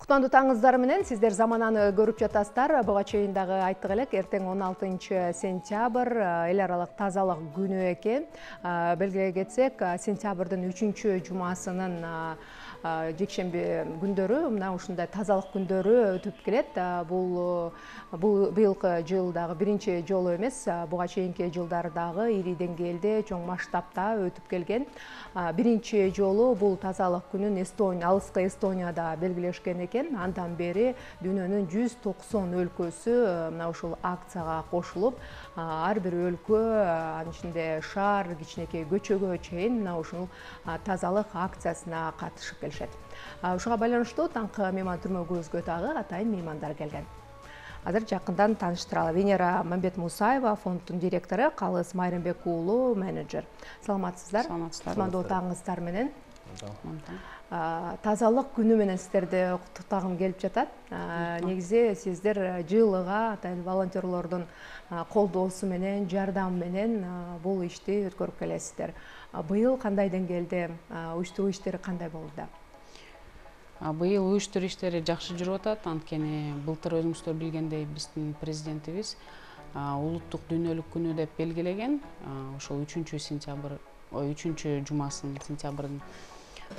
Кутмандуу таңыңыздар менен сиздер замананы көрүп жатасыздар. Буга чейин дагы айттык элек, эртең 16 сентябрь эл аралык тазалык күнү экен. Белгилей кетсек, сентябрдын 3-жумасынын жекшемби күндөрү, мына ушундай тазалык күндөрү өтүп келет. Бул быйылкы жыл дагы биринчи жолу эмес, буга чейинки жылдар дагы ири деңгээлде, чоң масштабта өтүп келген. Биринчи жолу бул тазалык күнүн алыскы Эстонияда белгилешкен экен. Андан бери дүйнөнүн 190 өлкөсү мына ушул акцияга кошулуп, ар бир өлкө, анын ичинде шаар, кичинекей көчөгө чейин мына ушул тазалык акциясына катышып келишет. Ушуга байланыштуу таңкы мейман түрмөгүбүзгө дагы атайын меймандар келген. Азыр жакындан тааныштыралы. Венера Мамбет-Мусаева, фонддун директору, Калыс Майрымбек уулу, менеджер. Саламатсыздар? Кутмандуу таңыңыздар менен. Тазалык күнү менен сиздерди куттуктагым келип жатат. Негизи сиздер жылыга атайын волонтерлордун колдоосу менен, жардамы менен бул ишти өткөрүп келесиздер. Быйыл кандай деңгээлде уюштуруу иштери кандай болду? Быйыл уюштуруу иштери жакшы жүрүп атат. Анткени былтыр өзүңүздөр билгендей биздин президентибиз улуттук дүйнөлүк күнү деп белгилеген. Ошол 3 жумасын сентябрдын.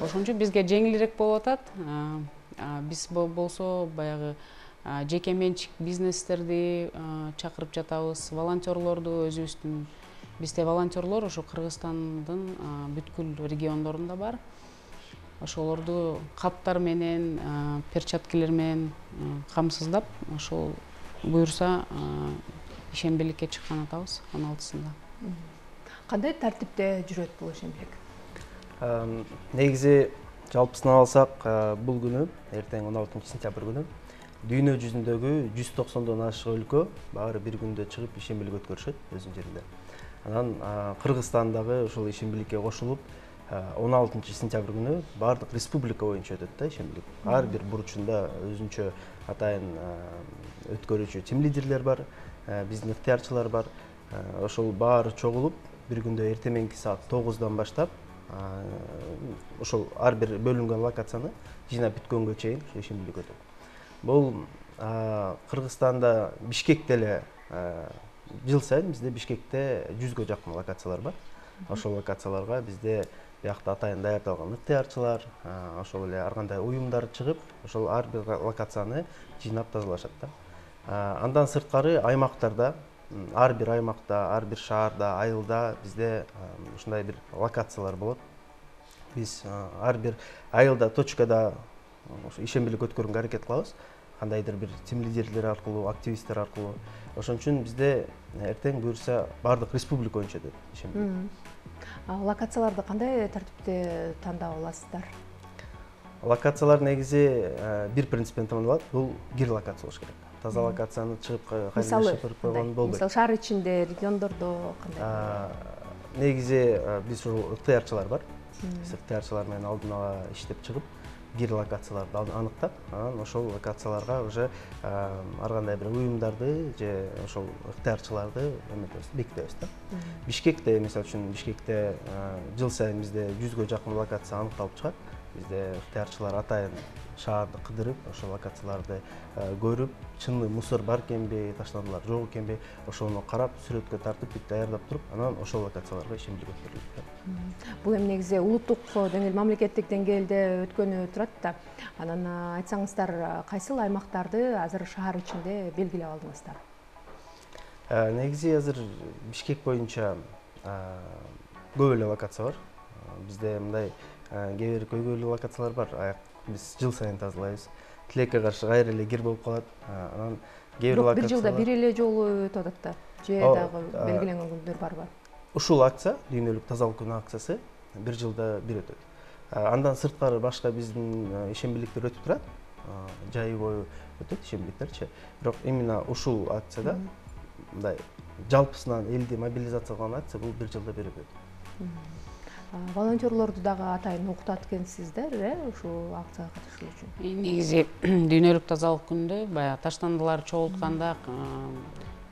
Ошон үчүн бизге жеңилирээк болуп атат. Биз болсо баягы жеке менчик бизнестерди чакырып жатабыз, волонтерлорду өзүбүздүн. Бизде волонтерлор ошо Кыргызстандын бүткүл региондорунда бар. Ошолорду каптар менен, перчаткалар менен камсыздап, ошол буюрса ишембиликке чыккан атабыз 16-сында. Кандай тартипте жүрөт бул ишембилик? Негизи жалпысын алсак, бул күнү, эртең 16 сентябрь күнү, дүйнө жүзүндөгү 190дон ашык өлкө баары бир күндө чыгып ишембилик өткөрүшөт өзүнүн жеринде. Анан Кыргызстандагы ушул ишембиликке кошулуп, 16 сентябрь күнү баардык республика боюнча өтөт да ишембилик. Ар бир бурчунда өзүнчө атайын өткөрүүчү тим лидерлер бар, биздин ыктыярчылар бар. Ошол баары чогулуп, бир күндө эртең мененки саат 9-дан баштап, ошол ар бир бөлүнгөн локацияны жыйнап бүткөнгө чейин ишембилик өтөт. Бул Кыргызстанда Бишкекте эле жыл сайын бизде Бишкекте 100гө жакын локациялар бар. Ошол локацияларга бизде биякта атайын даярдалган ыктыярчылар, ошол эле ар кандай уюмдар чыгып, ошол ар бир локацияны жыйнап тазалашат да. Андан сырткары аймактарда, ар бир аймакта, ар бир шаарда, айылда бизде ушундай бир локациялар болот. Биз ар бир айылда, точкада ишембилик өткөргөнгө аракет кылабыз. Кандайдыр бир тим лидерлер аркылуу, активисттер аркылуу. Ошон үчүн бизде эртең буюрса баардык республика боюнча өтөт ишембилик. Локацияларды кандай тартипте тандап аласыздар? Локациялар негизи бир принциппен тандалат. Бул гир локация болуш керек. Таза локацияны чыгып кайра шыпырып койгон болбойт. Мисалы шаар ичинде, региондордо кандай? Негизи биз ушул ыктыярчылар бар. Биз ыктыярчылар менен алдын ала иштеп чыгып, гир локацияларды аныктап, анан ошол локацияларга уже ар кандай бир уюмдарды же ошол ыктыярчыларды бекитебиз да. Бишкекте, мисалы үчүн, Бишкекте жыл сайын бизде 100гө жакын локация аныкталып чыгат. Бизде ыктыярчылар атайын шаарды кыдырып, ошол локацияларды көрүп, чынлы мусор бар экенби, таштандылар жок экенби, ошону карап, сүрөткө тартып, бүт даярдап туруп, анан ошол локацияларга ишембилик өткөрүлөт. Бул эми негизи улуттук деңгээл, мамлекеттик деңгээлде өткөнү турат да. Анан айтсаңыздар, кайсыл аймактарды азыр шаар ичинде белгилеп алдыңыздар? Негизи азыр Бишкек боюнча көп эле локация бар. Бизде мындай кээ бир көйгөйлүү локациялар бар. Биз жыл сайын тазалайбыз. Тилекке каршы кайра эле гир болуп калат. Анан кээ бир локация. Бир жылда бир эле жолу өтүп атат да. Же дагы белгиленген күндөр барбы? Ушул акция, дүйнөлүк тазалык күнү акциясы бир жылда бир өтөт. Андан сырткары башка биздин ишембиликтер өтүп турат. Жайы бою өтөт ишембиликтерчи. Бирок именно ушул акцияда мындай жалпысынан элди мобилизация кылган акция бул бир жылда бир өтөт. Волонтерлорду дагы атайын уктат экенсиздер, ушул акцияга катышуу үчүн. Негизи дүйнөлүк тазалык күндө баягы таштандылар чогултканда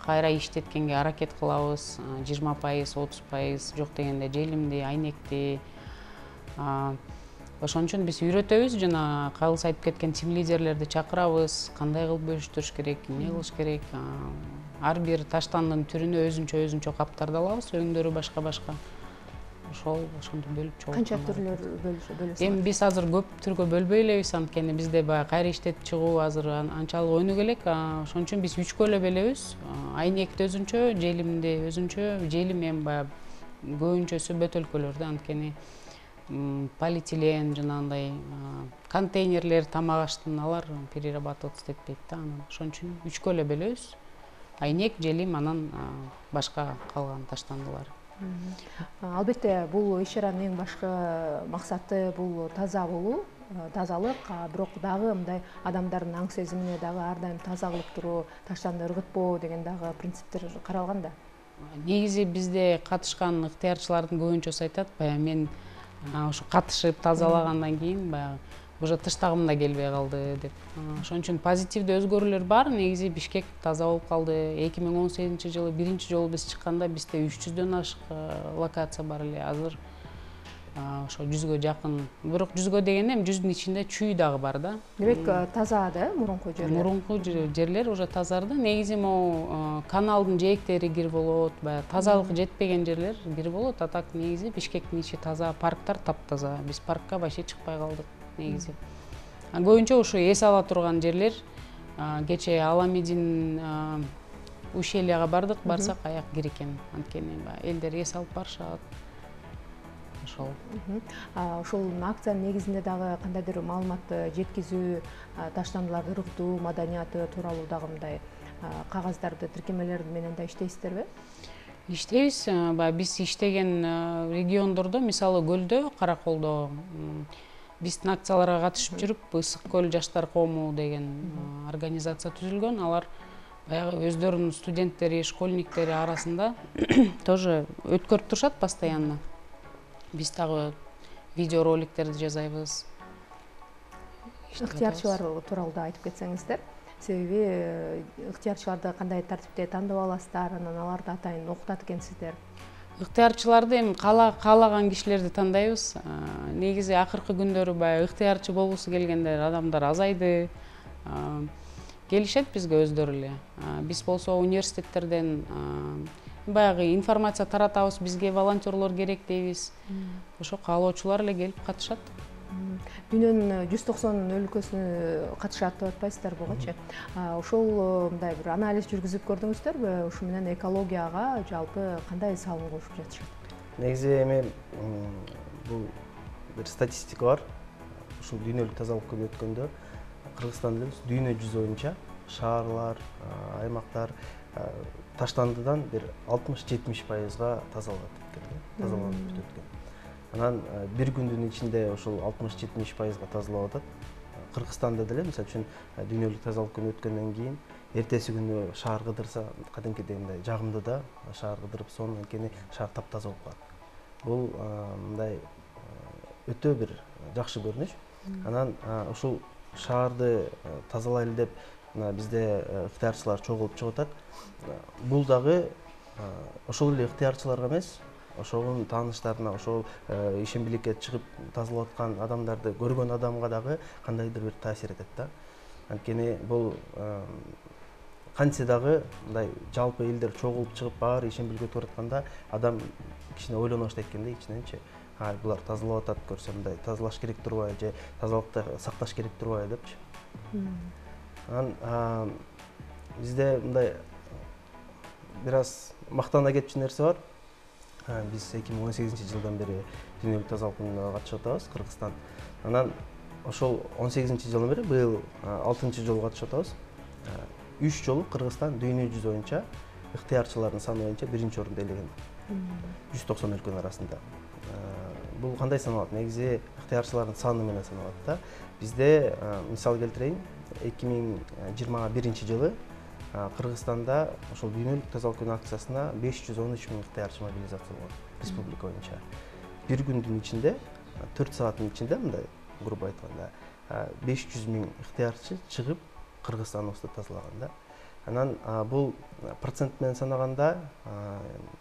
кайра иштеткенге аракет кылабыз. 20%, 30%, жок дегенде желимди, айнекти, Ошон үчүн биз үйрөтөбүз, жана кагылыс айтып кеткен тим лидерлерди чакырабыз, кандай кылып бөлүштүрүш керек, эмне кылыш керек. Ар бир таштандын түрүнө өзүнчө каптарды алабыз, өңдөрү башка. Ошондо бөлүп чогулткан. Канча түрлөр бөлөсүңөр? Эми биз азыр көп түргө бөлбөй элебиз, анткени бизде баягы кайра иштетип чыгуу азыр анчалык өнүгө элек. Ошон үчүн биз 3кө эле бөлөбүз. Айнекти өзүнчө, желимди өзүнчө. Желим эми баягы көбүнчөсү бөтөлкөлөрдө, анткени полиэтилен жана андай контейнерлер, тамак аштын алар перерабатываться этпейт да. Ошон үчүн 3кө эле бөлөбүз. Айнек, желим, анан башка калган таштандылар. Албетте бул иш-чаранын эң башкы максаты бул таза болуу, тазалык, бирок дагы мындай адамдардын аң сезимине дагы ар дайым таза кылып туруу, таштанды ыргытпоо деген дагы принциптер каралган да. Негизи бизде катышкан ыктыярчылардын көбүнчөсү айтат, баягы мен ошо катышып тазалагандан кийин баягы уже тыштагым да келбей калды деп. Ошон үчүн позитивдүү өзгөрүүлөр бар. Негизи Бишкек таза болуп калды. 2018-жылы биринчи жолу биз чыкканда бизде 300дөн ашык локация бар эле. Азыр ошо 100гө жакын. Бирок 100гө дегенде эми 100дүн ичинде чүй дагы бар да. Демек таза да мурунку жерлер. Мурунку жерлер уже тазарды. Негизи могу каналдын жээктери кир болот, баягы тазалык жетпеген жерлер кир болот. А так негизи Бишкектин ичи таза, парктар таптаза. Биз паркка вообще чыкпай калдык негизи. Көбүнчө ушу эс ала турган жерлер. Кечээ Аламедин ущельяга бардык, барсак аяк кир экен. Анткени элдер эс алып барышат. Ошол. Ошол акциянын негизинде дагы кандайдыр маалыматты жеткизүү, таштандыларды ыргытуу маданияты тууралуу дагы мындай кагаздарды, тиркемелер менен да иштейсиздерби? Иштейбиз. Биз иштеген региондордо, мисалы Көлдө, Караколдо биздин акцияларга катышып жүрүп, Ысык көл жаштар коому деген организация түзүлгөн. Алар баягы өздөрүнүн студенттери, школьниктери арасында тоже өткөрүп турушат постоянно. Биз дагы видеороликтерди жасайбыз. Ыктыярчылар тууралуу да айтып кетсеңиздер. Себеби ыктыярчыларды кандай тартипте тандап аласыздар, анан аларды атайын окутат экенсиздер. Ыктыярчыларды эми каалаган кишилерди тандайбыз. Негизи акыркы күндөрү баягы ыктыярчы болгусу келгендер адамдар азайды. Келишет бизге өздөрү эле. Биз болсо университеттерден баягы информация таратабыз, бизге волонтерлор керек дейбиз. Ошо каалоочулар эле келип катышат. Дүйнөнүн 190 өлкөсүнө катышат деп атпайсыздар бугачы. Ошол мындай бир анализ жүргүзүп көрдүңүздөрбү? Ушу менен экологияга жалпы кандай салым кошуп жатышат? Негизи эми бул бир статистика бар. Ушул дүйнөлүк тазалык күнү өткөндө Кыргызстанда дүйнө жүзү боюнча шаарлар, аймактар таштандыдан бир 60-70%га тазаланып өткөн. Анан бир күндүн ичинде ошол 60-70%га тазалап атат. Кыргызстанда деле, мисалы үчүн, дүйнөлүк тазалык күнү өткөндөн кийин эртеси күнү шаар кыдырса, кадимкидей мындай жагымдыда шаар кыдырып, сонун анткени шаар таптаза болуп калат. Бул мындай өтө бир жакшы көрүнүш. Анан ушул шаарды тазалайлы деп бизде ыктыярчылар чогулуп чыгып атат. Бул дагы ошол эле ыктыярчыларга эмес, ошонун тааныштарына, ошол ишембиликке чыгып тазалап аткан адамдарды көргөн адамга дагы кандайдыр бир таасир этет да. Анткени бул кантсе дагы мындай жалпы элдер чогулуп чыгып баары ишембиликке өтүп атканда адам кичине ойлоно баштайт экен да, ичиненчи. Булар тазалап атат, көрсө мындай тазалаш керек турбайбы же тазалыкты сакташ керек турбайбы депчи. Анан бизде мындай бир аз мактана кетчү нерсе бар. Биз 2018-жылдан бери дүйнөлүк тазалык күнүнө катышып атабыз, Кыргызстан. Анан ошол 18-жылдан бери быйыл 6-жолу катышып атабыз. 3 жолу Кыргызстан дүйнө жүзү боюнча ыктыярчылардын саны боюнча биринчи орунду ээлеген. 190 өлкөнүн арасында. Бул кандай саналат? Негизи ыктыярчылардын саны менен саналат да. Бизде мисал келтирейин, 2021-жылы Кыргызстанда ошол дүйнөлүк тазалык күнү акциясына 513 000 ыктыярчы мобилизация болгон республика боюнча. Бир күндүн ичинде, 4 сааттын ичинде, мындай грубо айтканда, 500 000 ыктыярчы чыгып Кыргызстаныбызды тазалаган да. Анан бул процент менен санаганда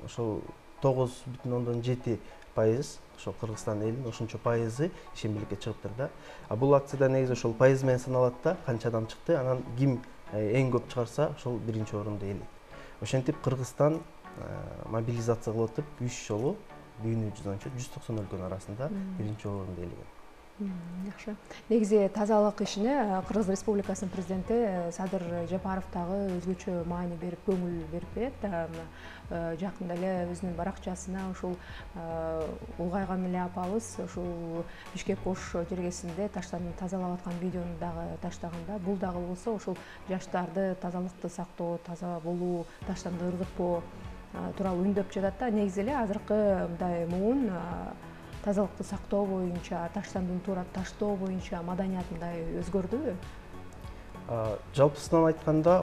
ошол 9,7 пайыз ошол Кыргызстан элинин ошончо пайызы ишембиликке чыгыптыр да. А бул акцияда негизи ошол пайыз менен саналат да, канча адам чыкты, анан ким эң көп чыгарса ошол биринчи орунду ээлейт. Ошентип Кыргызстан мобилизация кылып атып 3 жолу дүйнө жүзүнчө 190 өлкөнүн арасында биринчи орунду ээлеген. Жакшы. Негизи тазалык ишине Кыргыз Республикасынын президенти Садыр Жапаров дагы өзгөчө маани берип, көңүл берип берет. Жакында эле өзүнүн баракчасына ушул улгайган эле апабыз ушул Бишкек Ош жергесинде таштанып тазалап аткан видеону дагы таштаганда, бул дагы болсо ушул жаштарды тазалыкты сактоо, таза болуу, таштанды ыргытпоо тууралуу үндөп жатат да. Негизи эле азыркы мындай муун тазалыкты сактоо боюнча, таштандын туура таштоо боюнча маданият мындай өзгөрдүбү? Жалпысынан айтканда,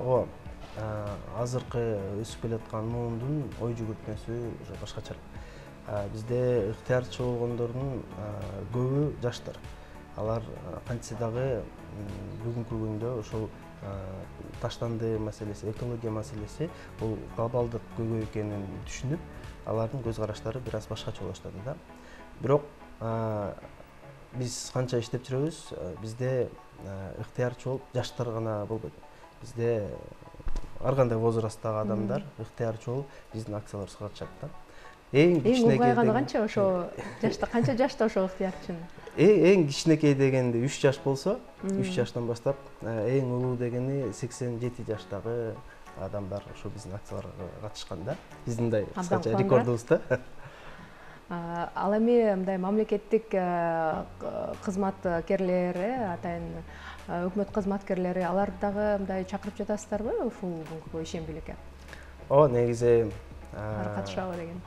азыркы өсүп келаткан муундун ой жүгүртмөсү уже башкачараак. Бизде ыктыярчы болгондордун көбү жаштар. Алар кантсе дагы бүгүнкү күндө ошол таштанды маселеси, экология маселеси бул глобалдык көйгөй экенин түшүнүп, алардын көз караштары бир аз башкача болуштады да. Бирок биз канча иштеп жүрөбүз, бизде ыктыярчы болуп жаштар гана болбойт. Бизде ар кандай возрасттагы адамдар ыктыярчы болуп биздин акцияларыбызга катышат да. Эң улгайганы канча ошо жашта, канча жашта ошо ыктыярчынын? Эң кичинекей дегенде 3 жаш болсо, 3 жаштан баштап, эң улуу дегени 87 жаштагы адамдар ошо биздин акцияларга катышкан да. Биздин мындай кыскача рекордубуз да. Ал эми мындай мамлекеттик кызматкерлери, атайын өкмөт кызматкерлери, аларды дагы мындай чакырып жатасыздарбы ушул бүгүнкү ишембиликке? Негизи катышабы деген.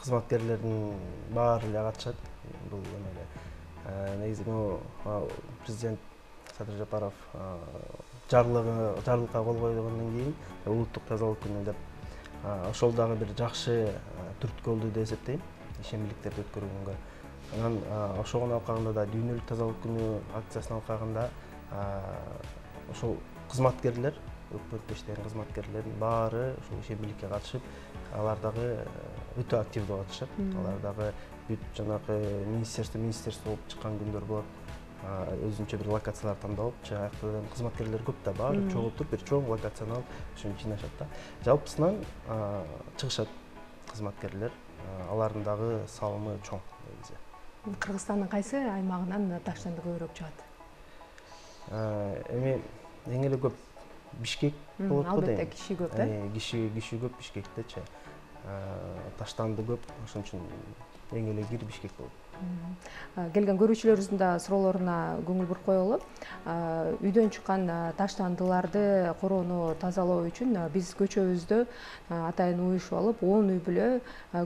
Кызматкерлердин баары эле катышат. Бул эмеле негизи президент Садыр Жапаров жарлыкка кол койгондон кийин улуттук тазалык күнү деп ошол дагы бир жакшы түрткү болду деп эсептейм. Ишембиликтерди өткөргөнгө. Анан ошого алкагында да дүйнөлүк тазалык күнү акциясына алкагында ошол кызматкерлер, өкмөттө иштеген кызматкерлердин баары ошол ишембиликке катышып, алар дагы өтө активдүү катышат. Алар дагы бүт жанагы министерство болуп чыккан күндөр болот. Өзүнчө бир локациялар тандалып, жакта кызматкерлер көп да, баары чогултуп бир чоң локацияны алып, ошону жыйнашат да. Жалпысынан чыгышат кызматкерлер. Алардын дагы салымы чоң негизи. Кыргызстандын кайсы аймагынан таштанды көбүрөөк чыгат? Эми эң эле көп Бишкек болот го дейм. Албетте киши көп да? Киши көп Бишкектечи. Таштанды көп, ошон үчүн эң эле кир Бишкек болот. Келген көрүүчүлөрүбүздүн да суроолоруна көңүл буруп коелу. Үйдөн чыккан таштандыларды короону тазалоо үчүн биз көчөбүздө атайын уюшуп алып 10 үй бүлө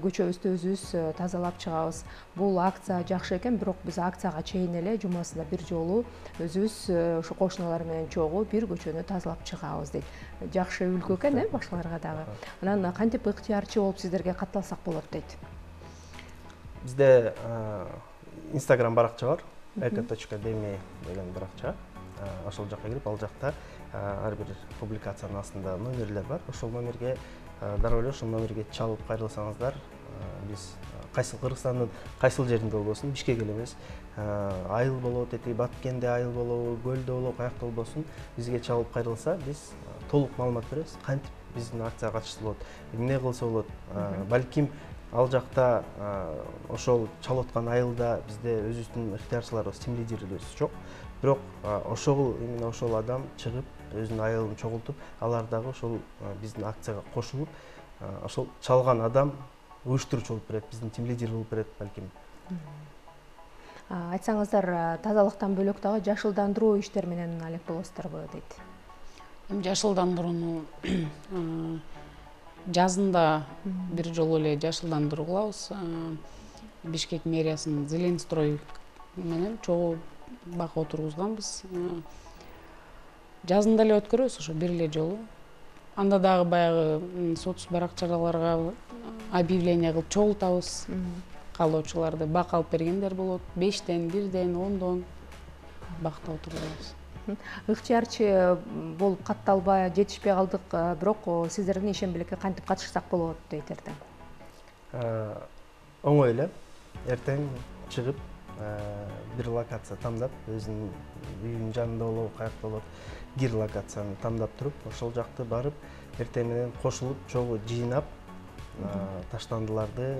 көчөбүздү өзүбүз тазалап чыгабыз. Бул акция жакшы экен, бирок биз акцияга чейин эле жумасында бир жолу өзүбүз ошо кошуналар менен чогуу бир көчөнү тазалап чыгабыз дейт. Жакшы үлгү экен, башкаларга дагы. Анан кантип ыктыярчы болуп сиздерге катталсак болот дейт. Бизде Instagram баракча бар, eko.demi деген баракча. Ошол жакка кирип, ал жакта ар бир публикациянын астында номерлер бар. Ошол номерге дароо эле ошол номерге чалып кайрылсаңыздар, биз кайсыл Кыргызстандын кайсыл жеринде болбосун, Бишкек эле эмес, айыл болот, Баткенде айыл болобу, Көлдө болобу, каякта болбосун, бизге чалып кайрылса, биз толук маалымат беребиз. Кантип биздин акцияга катышса болот, эмне кылса болот. Балким ал жакта ошол чалып аткан айылда бизде өзүбүздүн ыктыярчыларыбыз, тим лидерлерибиз жок. Бирок именно ошол адам чыгып, өзүнүн айылын чогултуп, алар дагы ошол биздин акцияга кошулуп, ошол чалган адам уюштуруучу болуп берет, биздин тим лидер болуп берет балким. Айтсаңыздар, тазалыктан бөлөк дагы жашылдандыруу иштер менен алек болосуздарбы дейт. Жашылдандырууну жазында бир жолу эле жашылдандыруу кылабыз. Бишкек мэриясынын Зеленстрой менен чогуу бак отургузганбыз. Жазында эле өткөрөбүз ошо бир эле жолу. Анда дагы баягы соц баракчаларга объявление кылып чогултабыз. Каалоочуларды бак алып бергендер болот. 5тен, 1ден, 10дон бакта отургузабыз. Ыктыярчы болуп катталбай, жетишпей калдык, бирок сиздердин ишембиликке кантип катышсак болот дейт эртең? Оңой эле. эртең чыгып бир локация тандап, өзүнүн үйүнүн жанында болобу, каякта болот, кир локацияны тандап туруп, ошол жакты барып, эртең менен кошулуп, чогуу жыйнап, таштандыларды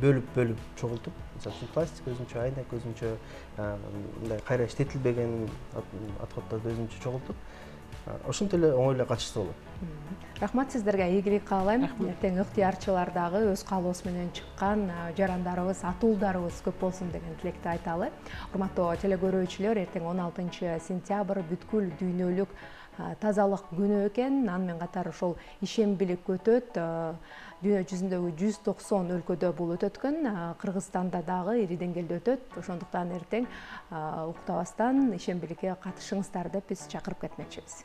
бөлүп чогултуп, мисалы үчүн пластик өзүнчө, айнек өзүнчө, мындай кайра иштетилбеген отходдорду өзүнчө чогултуп, ошентип эле оңой эле катышса болот. Рахмат сиздерге, ийгилик каалайм. Эртең ыктыярчылар дагы өз каалоосу менен чыккан жарандарыбыз, атуулдарыбыз көп болсун деген тилекти айталы. Урматтуу телекөрүүчүлөр, эртең 16 сентябрь бүткүл дүйнөлүк тазалык күнү экен. Аны менен катар ошол ишембилик өтөт. Дүйнө жүзүндөгү 190 өлкөдө бул өтөт экен. Кыргызстанда дагы ири деңгээлде өтөт. Ошондуктан эртең уктабастан ишембиликке катышыңыздар деп биз чакырып кетмекчибиз.